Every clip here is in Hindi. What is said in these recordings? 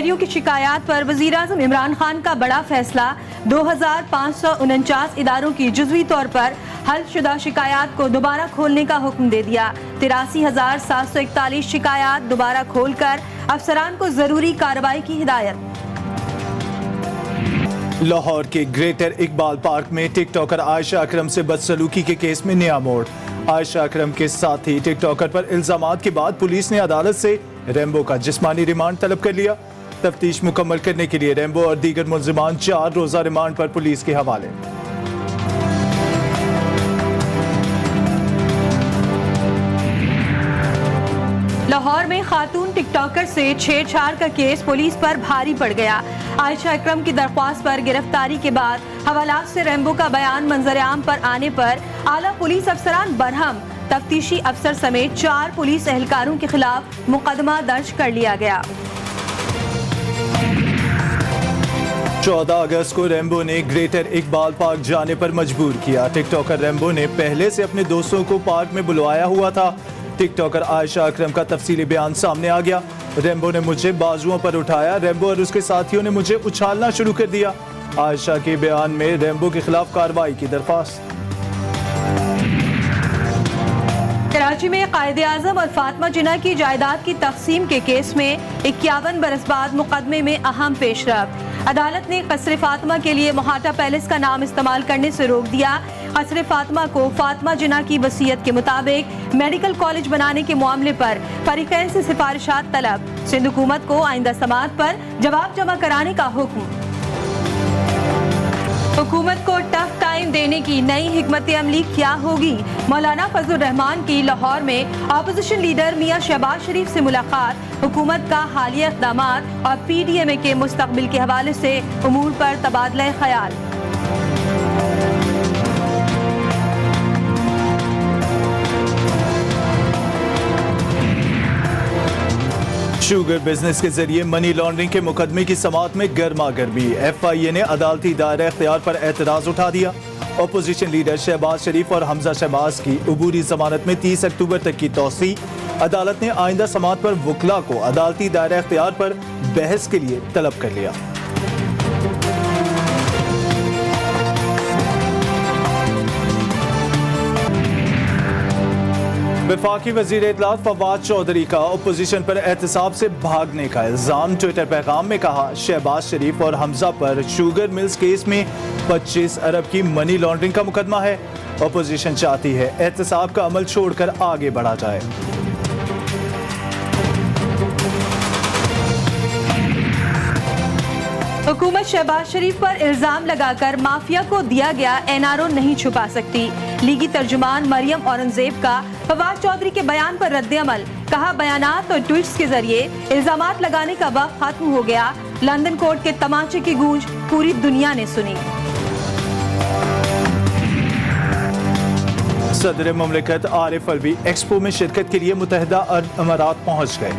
शहरियों की शिकायत पर वज़ीर-ए-आज़म इमरान खान का बड़ा फैसला। 2549 इदारों की जुज़वी तौर पर हलशुदा शिकायत को दोबारा खोलने का हुक्म दे दिया। 83,741 शिकायत दोबारा खोलकर अफसरान को जरूरी कार्रवाई की हिदायत। लाहौर के ग्रेटर इकबाल पार्क में टिकटॉकर आयशा अकरम से बदसलूकी के केस में नया मोड़। आयशा अकरम के साथी टिकटॉकर पर इल्जामात के बाद पुलिस ने अदालत से रेम्बो का जिस्मानी रिमांड तलब कर लिया। तफ्तीश मुकम्मल करने के लिए रेम्बो और दीगर मुल्जिमान 4 रोजा रिमांड पर पुलिस के हवाले। लाहौर में खातून टिकटॉकर से छेड़छाड़ का केस पुलिस पर भारी पड़ गया। आयशा अकरम की दरख्वास्त पर गिरफ्तारी के बाद हवालात से रेम्बो का बयान मंजर आम पर आने पर आला पुलिस अफसरान बरहम। तफ्तीशी अफसर समेत 4 पुलिस एहलकारों के खिलाफ मुकदमा दर्ज कर लिया गया। 14 अगस्त को रेम्बो ने ग्रेटर इकबाल पार्क जाने पर मजबूर किया। टिकटॉकर रेम्बो ने पहले से अपने दोस्तों को पार्क में बुलवाया हुआ था। टिकटॉकर आयशा अकरम का तफसीली बयान सामने आ गया। रेम्बो ने मुझे बाजुओं पर उठाया। रेम्बो और उसके साथियों ने मुझे उछालना शुरू कर दिया। आयशा के बयान में रेम्बो के खिलाफ कार्रवाई की दरख्वास्त। कराची में कायदे-आज़म और फातिमा जिन्ना की जायदाद की तकसीम के केस में 51 बरस बाद मुकदमे में अहम पेशरफ्त। अदालत ने कसरे फातिमा के लिए मोहाटा पैलेस का नाम इस्तेमाल करने से रोक दिया। कसरे फातिमा को फातिमा जिन्ना की वसीयत के मुताबिक मेडिकल कॉलेज बनाने के मामले पर फरीकैन से सिफारिशात तलब। सिंध हुकूमत को आइंदा समाअत पर जवाब जमा कराने का हुक्म। हुकूमत को टफ टाइम देने की नई हिकमत अमली क्या होगी? मौलाना फजलुर रहमान की लाहौर में अपोजिशन लीडर मियां शहबाज शरीफ से मुलाकात। हुकूमत का हालिया इक़दामात और PDMA के मुस्तकबिल के हवाले से उमूर पर तबादला ख्याल। शुगर बिजनेस के जरिए मनी लॉन्ड्रिंग के मुकदमे की समाअत में गर्मा गर्मी। FIA ने अदालती दायरा इख्तियार पर एतराज उठा दिया। अपोजिशन लीडर शहबाज शरीफ और हमजा शहबाज की अबूरी जमानत में 30 अक्टूबर तक की तौसी। अदालत ने आइंदा समाअत पर वकला को अदालती दायरा इख्तियार पर बहस के लिए तलब कर लिया। वफाकी वजीर इत्तलात फवाद चौधरी का अपोजिशन पर एहतसाब से भागने का इल्जाम। ट्विटर पैगाम में कहा, शहबाज शरीफ और हमजा पर शुगर मिल्स केस में 25 अरब की मनी लॉन्ड्रिंग का मुकदमा है। अपोजिशन चाहती है एहतसाब का अमल छोड़कर आगे बढ़ा जाए। हुकूमत शहबाज शरीफ पर इल्जाम लगाकर माफिया को दिया गया NRO नहीं छुपा सकती। लीगी तर्जुमान मरियम औरंगजेब का फवाद चौधरी के बयान पर रद्द-ए-अमल। कहा, बयानात और ट्वीट्स के जरिए इल्जामात लगाने का वक्त खत्म हो गया। लंदन कोर्ट के तमाचे की गूंज पूरी दुनिया ने सुनी। सदर मुमलिकत आरिफ अलवी एक्सपो में शिरकत के लिए मुत्तहिदा अरब अमारात पहुँच गए।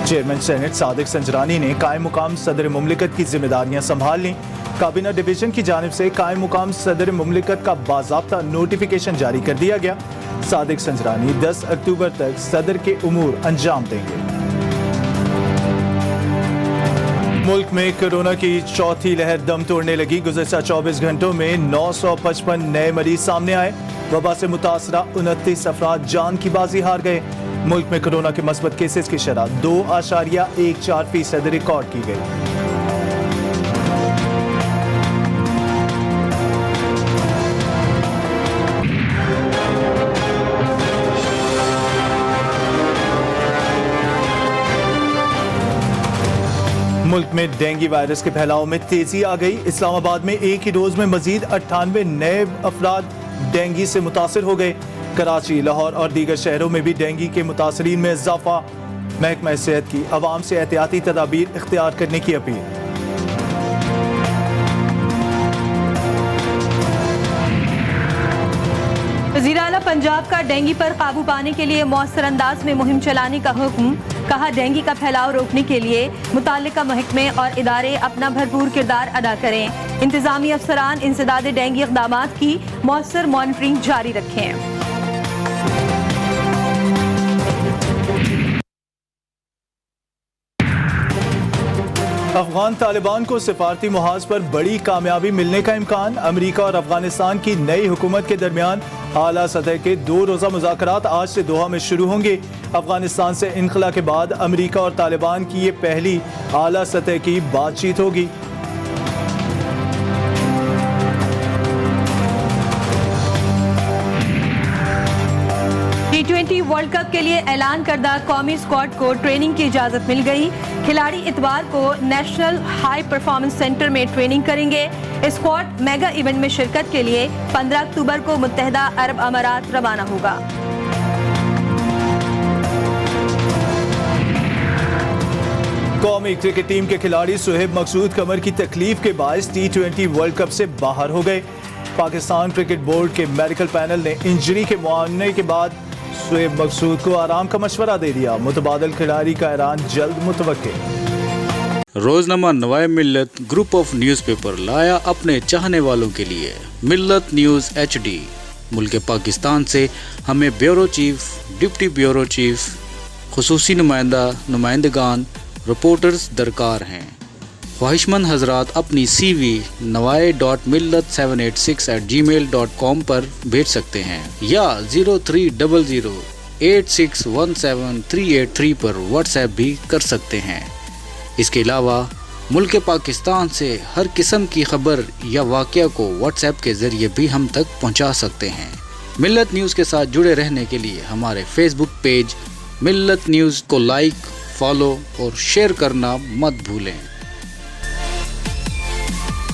चेयरमैन सेनेट सादिक संजरानी ने कायम मुकाम सदर मुमलिकत की जिम्मेदारियां संभाल ली। काबीना डिवीजन की जानिब से कायम मुकाम सदर मुमलिकत का बाज़ाब्ता नोटिफिकेशन जारी कर दिया गया। सादिक संजरानी 10 अक्टूबर तक सदर के उमूर अंजाम देंगे। मुल्क में कोरोना की चौथी लहर दम तोड़ने लगी। गुज़श्ता 24 घंटों में 955 नए मरीज सामने आए। वबा से मुतासरा 29 अफराद जान की बाजी हार गए। मुल्क में कोरोना के मस्बत केसेस की शरह 2.14% रिकॉर्ड की गई। मुल्क में डेंगू वायरस के फैलाव में तेजी आ गई। इस्लामाबाद में एक ही रोज में मजीद 98 नए अफराद डेंगू से मुतासर हो गए। कराची, लाहौर और दीगर शहरों में भी डेंगू के मुतासरीन में इजाफा। महकमा सेहत की अवाम से एहतियाती तदाबीर इख्तियार करने की अपील। वज़ीर आला पंजाब का डेंगू पर काबू पाने के लिए मौसर अंदाज में मुहिम चलाने का हुक्म। कहा, डेंगू का फैलाव रोकने के लिए मुताल्लिका महकमे और इदारे अपना भरपूर किरदार अदा करें। इंतजामी अफसरान इंसदाद डेंगू इक़दामात की मौसर मॉनिटरिंग जारी रखें। अफगान तालिबान को सिफारती मुहाज पर बड़ी कामयाबी मिलने का इम्कान। अमेरिका और अफगानिस्तान की नई हुकूमत के दरमियान आला सतह के 2 रोज़ा मुज़ाकरात आज से दोहा में शुरू होंगे। अफगानिस्तान से इनखला के बाद अमेरिका और तालिबान की ये पहली आला सतह की बातचीत होगी। T20 वर्ल्ड कप के लिए ऐलान करदा कौमी स्क्वाड को ट्रेनिंग की इजाजत मिल गई। खिलाड़ी इतवार को नेशनल हाई परफॉर्मेंस सेंटर में ट्रेनिंग करेंगे। स्क्वाड मेगा इवेंट में शिरकत के लिए 15 अक्टूबर को मुत्तहदा अरब अमारात रवाना होगा। कौमी क्रिकेट टीम के खिलाड़ी सुहेब मकसूद कमर की तकलीफ के बायस T20 वर्ल्ड कप से बाहर हो गए। पाकिस्तान क्रिकेट बोर्ड के मेडिकल पैनल ने इंजरी के मुआयने के बाद सुहेब मकसूद को आराम का मशवरा दे दिया। मुतबादल खिलाड़ी का ऐलान जल्द मुतवक्के। रोजनामा नवाए मिल्लत ग्रुप ऑफ न्यूज़पेपर लाया अपने चाहने वालों के लिए मिल्लत न्यूज़ HD। मुल्क पाकिस्तान से हमें bureau chief, deputy bureau chief, खुसूसी नुमाइंदगान, रिपोर्टर्स दरकार हैं। ख्वाहिशमंद हजरात अपनी CV nawai.millat786@gmail.com पर भेज सकते हैं या 0300861738 पर व्हाट्सएप भी कर सकते हैं। इसके अलावा मुल्क पाकिस्तान से हर किस्म की खबर या वाक़या को व्हाट्सएप के ज़रिए भी हम तक पहुंचा सकते हैं। मिल्लत न्यूज़ के साथ जुड़े रहने के लिए हमारे फेसबुक पेज मिल्लत न्यूज़ को लाइक, फॉलो और शेयर करना मत भूलें।